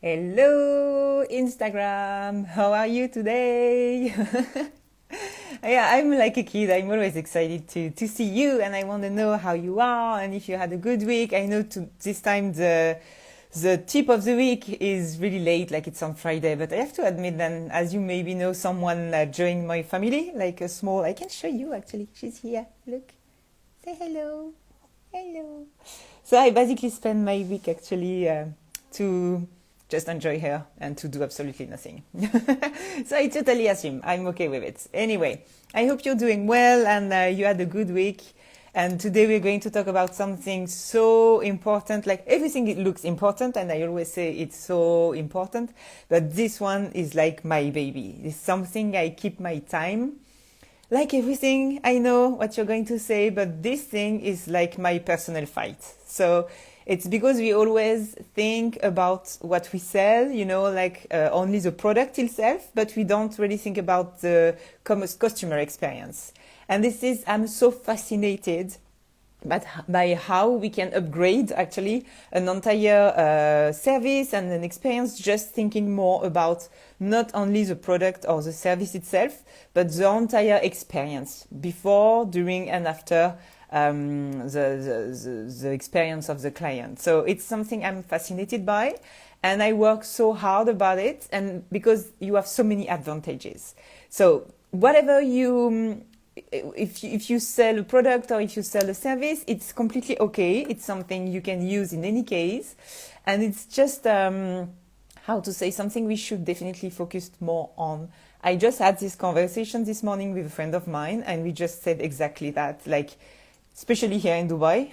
Hello, Instagram. How are you today? Yeah, I'm like a kid. I'm always excited to see you, and I want to know how you are and if you had a good week. I know this time the tip of the week is really late, like it's on Friday, but I have to admit that as you maybe know someone joined my family, like a small, I can show you actually. She's here. Look. Say hello. Hello. So I basically spend my week actually to just enjoy her and to do absolutely nothing. So I totally assume I'm okay with it. Anyway, I hope you're doing well and you had a good week. And today we're going to talk about something so important, like everything it looks important, and I always say it's so important, but this one is like my baby. It's something I keep my time. Like everything, I know what you're going to say, but this thing is like my personal fight. So it's because we always think about what we sell, like only the product itself, but we don't really think about the customer experience. And I'm so fascinated by how we can upgrade actually an entire service and an experience, just thinking more about not only the product or the service itself, but the entire experience before, during, and after the experience of the client. So it's something I'm fascinated by, and I work so hard about it, and because you have so many advantages. So whatever if you sell a product or if you sell a service, it's completely okay. It's something you can use in any case, and it's just how to say, something we should definitely focus more on. I just had this conversation this morning with a friend of mine, and we just said exactly that. Like, especially here in Dubai,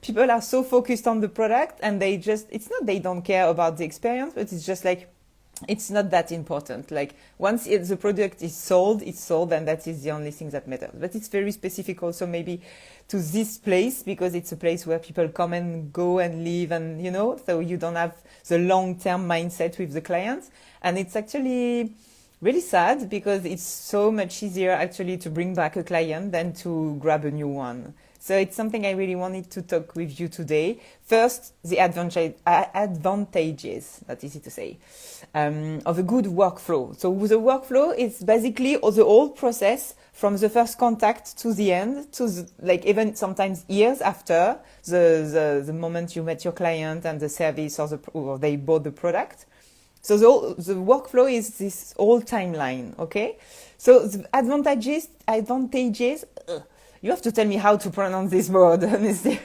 people are so focused on the product, and it's not they don't care about the experience, but it's just like, it's not that important. Like, once the product is sold, it's sold, and that is the only thing that matters. But it's very specific also maybe to this place, because it's a place where people come and go and live, and so you don't have the long-term mindset with the clients. And it's actually really sad, because it's so much easier actually to bring back a client than to grab a new one. So it's something I really wanted to talk with you today. First, the advantages, not easy to say, of a good workflow. So the workflow is basically the whole process from the first contact to the end, like even sometimes years after the moment you met your client and the service or they bought the product. So the workflow is this whole timeline, okay? So the advantages, you have to tell me how to pronounce this word, honestly.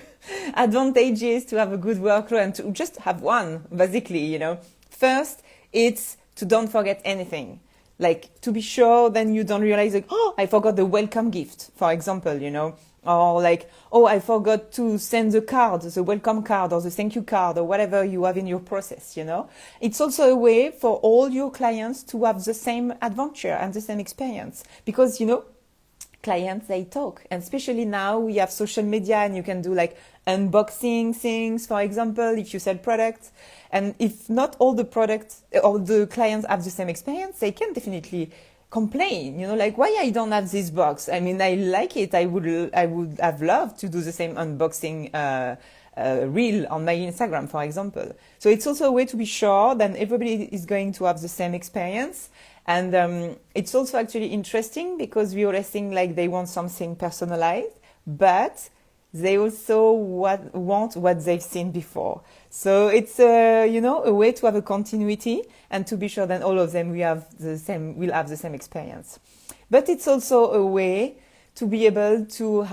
Advantages to have a good workflow and to just have one, basically, First, it's to don't forget anything. Like, to be sure, then you don't realize, like, oh, I forgot the welcome gift, for example, Or like, oh, I forgot to send the card, the welcome card or the thank you card or whatever you have in your process, It's also a way for all your clients to have the same adventure and the same experience. Because, clients, they talk. And especially now we have social media, and you can do like unboxing things, for example, if you sell products. And if not all the products or the clients have the same experience, they can definitely complain, like, why I don't have this box? I mean, I like it. I would have loved to do the same unboxing reel on my Instagram, for example. So it's also a way to be sure that everybody is going to have the same experience. And it's also actually interesting, because we always think like they want something personalized, but they also want what they've seen before. So it's a way to have a continuity and to be sure that all of them will have the same experience. But it's also a way to be able to,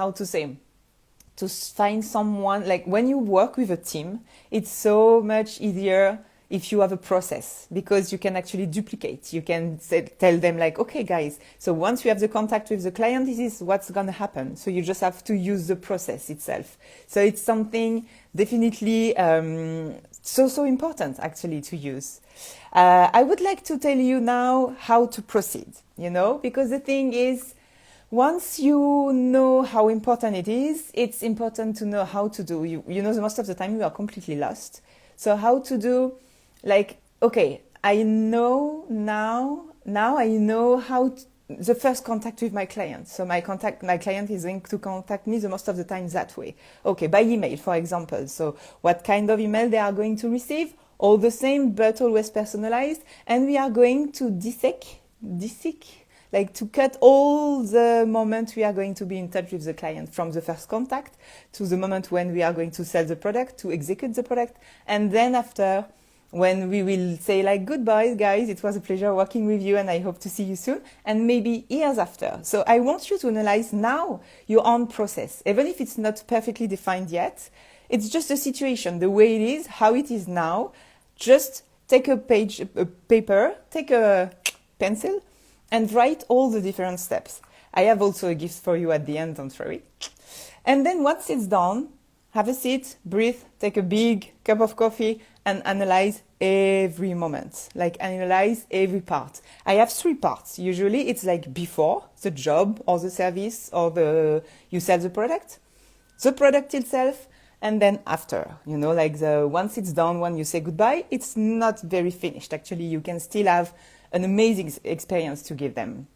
to find someone. Like, when you work with a team, it's so much easier if you have a process, because you can actually duplicate. You can tell them like, okay, guys, so once you have the contact with the client, this is what's going to happen. So you just have to use the process itself. So it's something definitely so important actually to use. I would like to tell you now how to proceed, because the thing is, once you know how important it is, it's important to know how to do. Most of the time you are completely lost. So how to do, like, okay, I know now I know the first contact with my client. So my client is going to contact me the most of the time that way. Okay, by email, for example. So what kind of email they are going to receive? all the same, but always personalized. And we are going to dissect, like to cut all the moments we are going to be in touch with the client, from the first contact to the moment when we are going to sell the product, to execute the product. And then after, when we will say like, goodbye guys, it was a pleasure working with you and I hope to see you soon, and maybe years after. So I want you to analyze now your own process, even if it's not perfectly defined yet. It's just a situation, the way it is, how it is now. Just take a paper, take a pencil, and write all the different steps. I have also a gift for you at the end, don't worry. And then once it's done, have a seat, breathe, take a big cup of coffee, and analyze every moment, like analyze every part. I have 3 parts. Usually it's like before the job or the service or you sell the product itself, and then after, like once it's done, when you say goodbye, it's not very finished. Actually, you can still have an amazing experience to give them.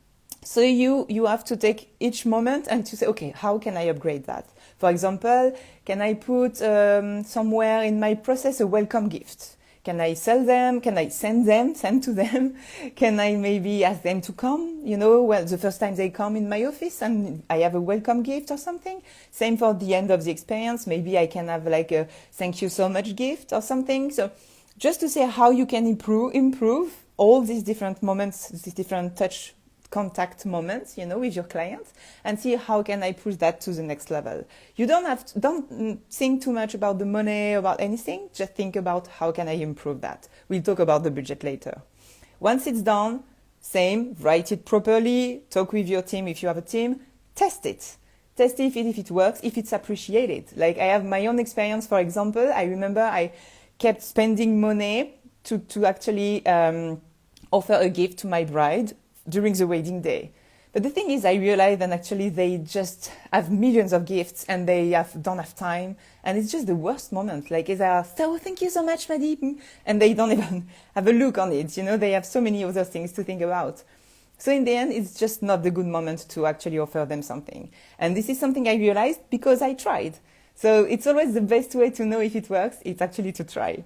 So you have to take each moment and to say, okay, how can I upgrade that? For example, can I put somewhere in my process a welcome gift? Can I sell them? Can I send to them? Can I maybe ask them to come? Well, the first time they come in my office and I have a welcome gift or something. Same for the end of the experience. Maybe I can have like a thank you so much gift or something. So just to say how you can improve all these different moments, these different touch contact moments, with your clients, and see how can I push that to the next level. You don't think too much about the money, about anything. Just think about how can I improve that. We'll talk about the budget later. Once it's done, same, write it properly, talk with your team if you have a team, test it. Test it if it works, if it's appreciated. Like I have my own experience, for example. I remember I kept spending money to actually offer a gift to my bride during the wedding day. But the thing is, I realized that actually they just have millions of gifts and they don't have time. And it's just the worst moment. Like, oh, thank you so much, Maddy. And they don't even have a look on it. They have so many other things to think about. So in the end, it's just not the good moment to actually offer them something. And this is something I realized because I tried. So it's always the best way to know if it works. It's actually to try.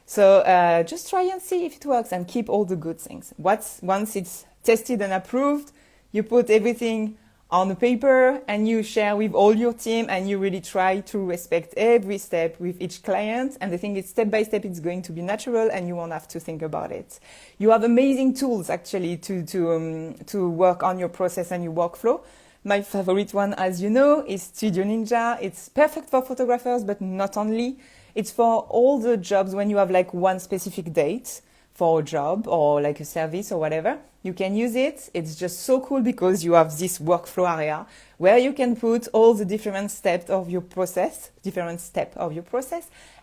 So just try and see if it works and keep all the good things. Once it's tested and approved, you put everything on the paper and you share with all your team, and you really try to respect every step with each client. And the thing is, step by step, it's going to be natural and you won't have to think about it. You have amazing tools actually to work on your process and your workflow. My favorite one, as you know, is Studio Ninja. It's perfect for photographers, but not only. It's for all the jobs when you have like one specific date for a job or like a service or whatever. You can use it. It's just so cool because you have this workflow area where you can put all the different steps of your process,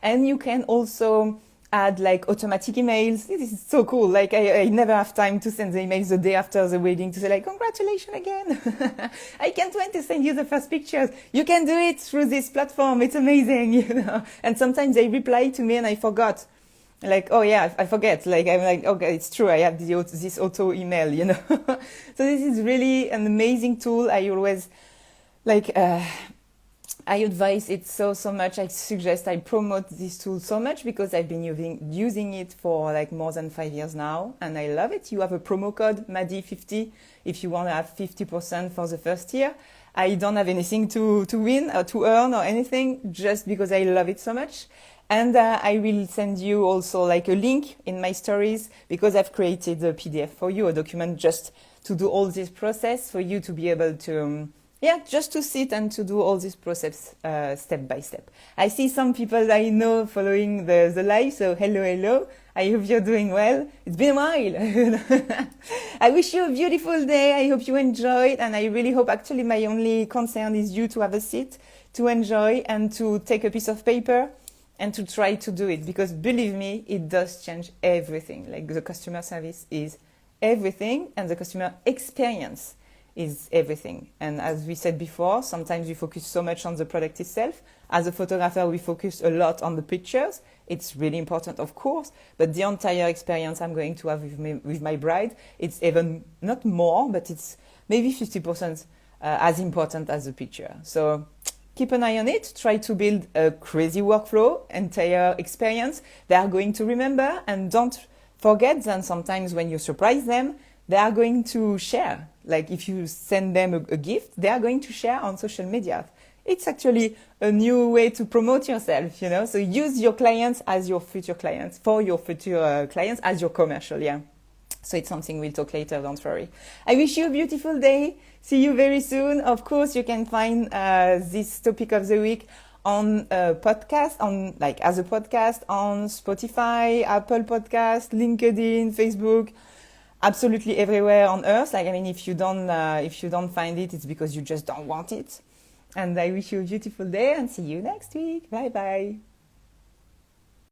and you can also add like automatic emails. This is so cool. Like I never have time to send the emails the day after the wedding to say like, congratulations again. I can't wait to send you the first pictures. You can do it through this platform. It's amazing, And sometimes they reply to me and I forgot. Like, oh yeah, I forget. Like, I'm like, okay, it's true. I have this auto email, So this is really an amazing tool. I always I advise it so much. I promote this tool so much because I've been using it for like more than 5 years now, and I love it. You have a promo code MADDY50 if you want to have 50% for the first year. I don't have anything to win or to earn or anything, just because I love it so much. And I will send you also like a link in my stories, because I've created a PDF for you, a document just to do all this process for you to be able to just to sit and to do all this process step by step. I see some people I know following the live, so hello. I hope you're doing well. It's been a while. I wish you a beautiful day. I hope you enjoyed, and I really hope, actually my only concern is you to have a seat, to enjoy and to take a piece of paper and to try to do it, because believe me, it does change everything. Like, the customer service is everything, and the customer experience is everything. And as we said before, sometimes we focus so much on the product itself. As a photographer, we focus a lot on the pictures. It's really important, of course, but the entire experience I'm going to have with my bride, it's even not more, but it's maybe 50% as important as the picture. So keep an eye on it. Try to build a crazy workflow, entire experience they are going to remember. And don't forget that sometimes when you surprise them, they are going to share. Like if you send them a gift, they are going to share on social media. It's actually a new way to promote yourself, you know. So use your clients as your future clients, for your future clients as your commercial, yeah. So it's something we'll talk later, don't worry. I wish you a beautiful day. See you very soon. Of course, you can find this topic of the week on a podcast, as a podcast on Spotify, Apple Podcast, LinkedIn, Facebook, absolutely everywhere on earth. Like, I mean, if you don't find it, it's because you just don't want it. And I wish you a beautiful day and see you next week. Bye bye.